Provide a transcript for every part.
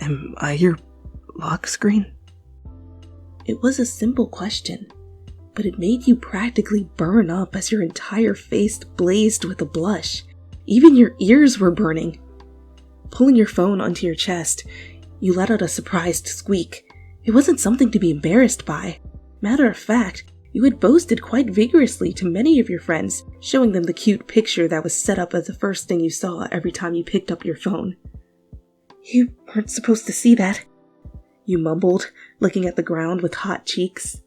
Am I your lock screen? It was a simple question, but it made you practically burn up as your entire face blazed with a blush. Even your ears were burning. Pulling your phone onto your chest, you let out a surprised squeak. It wasn't something to be embarrassed by. Matter of fact, you had boasted quite vigorously to many of your friends, showing them the cute picture that was set up as the first thing you saw every time you picked up your phone. "You weren't supposed to see that," you mumbled, looking at the ground with hot cheeks.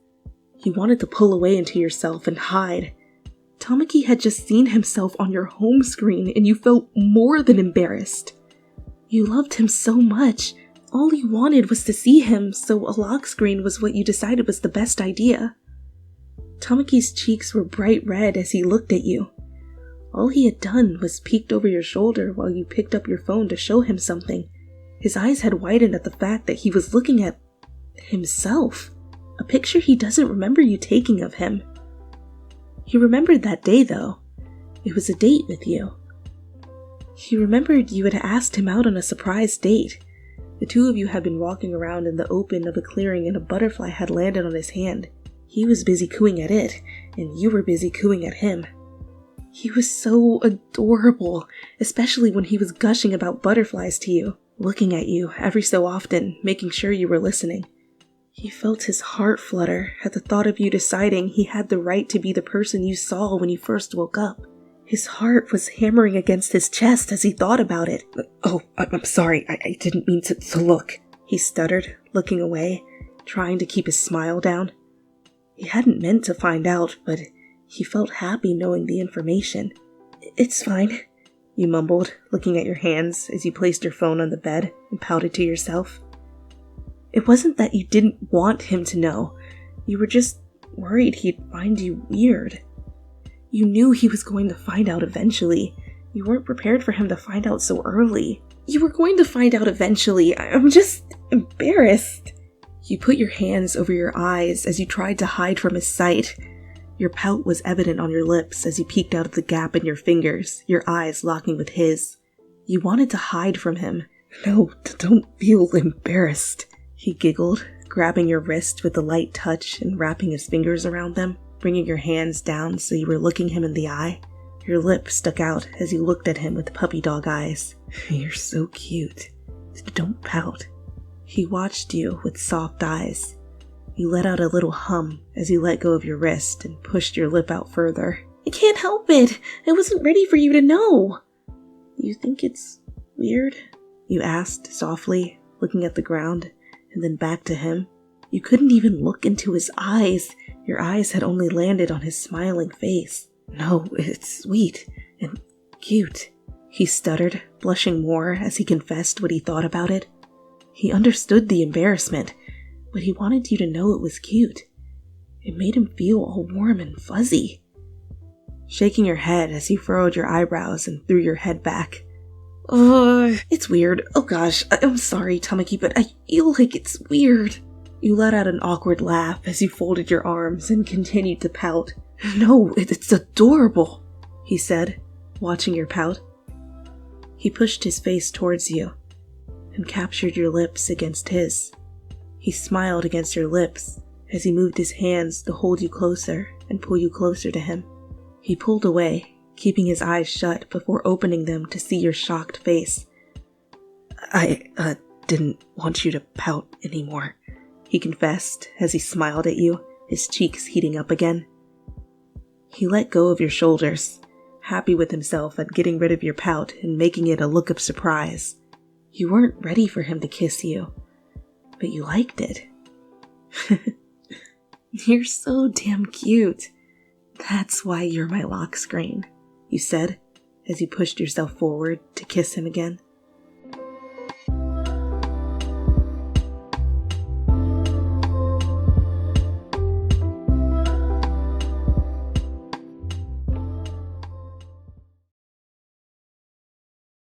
You wanted to pull away into yourself and hide. Tamaki had just seen himself on your home screen and you felt more than embarrassed. You loved him so much. All you wanted was to see him, so a lock screen was what you decided was the best idea. Tamaki's cheeks were bright red as he looked at you. All he had done was peeked over your shoulder while you picked up your phone to show him something. His eyes had widened at the fact that he was looking at himself, a picture he doesn't remember you taking of him. He remembered that day, though. It was a date with you. He remembered you had asked him out on a surprise date. The two of you had been walking around in the open of a clearing and a butterfly had landed on his hand. He was busy cooing at it, and you were busy cooing at him. He was so adorable, especially when he was gushing about butterflies to you, looking at you every so often, making sure you were listening. He felt his heart flutter at the thought of you deciding he had the right to be the person you saw when you first woke up. His heart was hammering against his chest as he thought about it. "Oh, I'm sorry, I didn't mean to look," he stuttered, looking away, trying to keep his smile down. He hadn't meant to find out, but he felt happy knowing the information. "It's fine," you mumbled, looking at your hands as you placed your phone on the bed and pouted to yourself. It wasn't that you didn't want him to know. You were just worried he'd find you weird. You knew he was going to find out eventually. You weren't prepared for him to find out so early. "You were going to find out eventually. I'm just embarrassed." You put your hands over your eyes as you tried to hide from his sight. Your pout was evident on your lips as you peeked out of the gap in your fingers, your eyes locking with his. You wanted to hide from him. "No, don't feel embarrassed," he giggled, grabbing your wrist with a light touch and wrapping his fingers around them, bringing your hands down so you were looking him in the eye. Your lip stuck out as you looked at him with puppy dog eyes. "You're so cute. Don't pout." He watched you with soft eyes. You let out a little hum as you let go of your wrist and pushed your lip out further. "I can't help it. I wasn't ready for you to know." "You think it's weird?" you asked softly, looking at the ground and then back to him. You couldn't even look into his eyes. Your eyes had only landed on his smiling face. "No, it's sweet and cute," he stuttered, blushing more as he confessed what he thought about it. He understood the embarrassment, but he wanted you to know it was cute. It made him feel all warm and fuzzy. Shaking your head as you furrowed your eyebrows and threw your head back. It's weird. Oh gosh, I'm sorry, Tamaki, but I feel like it's weird." You let out an awkward laugh as you folded your arms and continued to pout. "No, it's adorable," he said, watching your pout. He pushed his face towards you and captured your lips against his. He smiled against your lips as he moved his hands to hold you closer and pull you closer to him. He pulled away, keeping his eyes shut before opening them to see your shocked face. I didn't want you to pout anymore," he confessed as he smiled at you, his cheeks heating up again. He let go of your shoulders, happy with himself at getting rid of your pout and making it a look of surprise. You weren't ready for him to kiss you, but you liked it. "You're so damn cute. That's why you're my lock screen," you said as you pushed yourself forward to kiss him again.